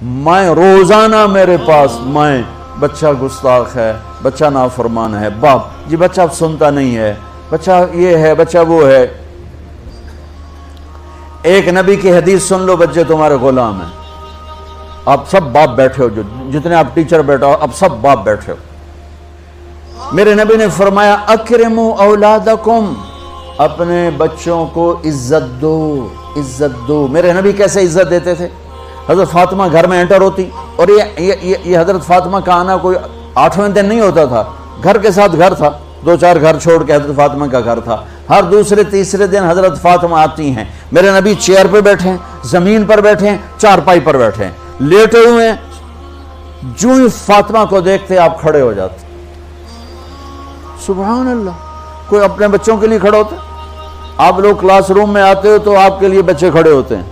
میں روزانہ میرے پاس میں بچہ گستاخ ہے، بچہ نافرمان ہے، باپ جی بچہ سنتا نہیں ہے، بچہ یہ ہے، بچہ وہ ہے۔ ایک نبی کی حدیث سن لو، بچے تمہارے غلام ہیں۔ آپ سب باپ بیٹھے ہو، جو جتنے آپ ٹیچر بیٹھا ہو، اب سب باپ بیٹھے ہو۔ میرے نبی نے فرمایا اکرموا اولادکم، اپنے بچوں کو عزت دو، عزت دو۔ میرے نبی کیسے عزت دیتے تھے؟ حضرت فاطمہ گھر میں انٹر ہوتی، اور یہ حضرت فاطمہ کا آنا کوئی 8ویں دن نہیں ہوتا تھا، گھر کے ساتھ گھر تھا، 2-4 گھر چھوڑ کے حضرت فاطمہ کا گھر تھا۔ ہر دوسرے تیسرے دن حضرت فاطمہ آتی ہیں، میرے نبی چیئر پہ بیٹھے ہیں، زمین پر بیٹھے ہیں، چارپائی پر بیٹھے ہیں، لیٹے ہوئے ہیں، جو ہی فاطمہ کو دیکھتے آپ کھڑے ہو جاتے۔ سبحان اللہ، کوئی اپنے بچوں کے لیے کھڑا ہوتا ہے؟ آپ لوگ کلاس روم میں آتے ہو تو آپ کے لیے بچے کھڑے ہوتے ہیں،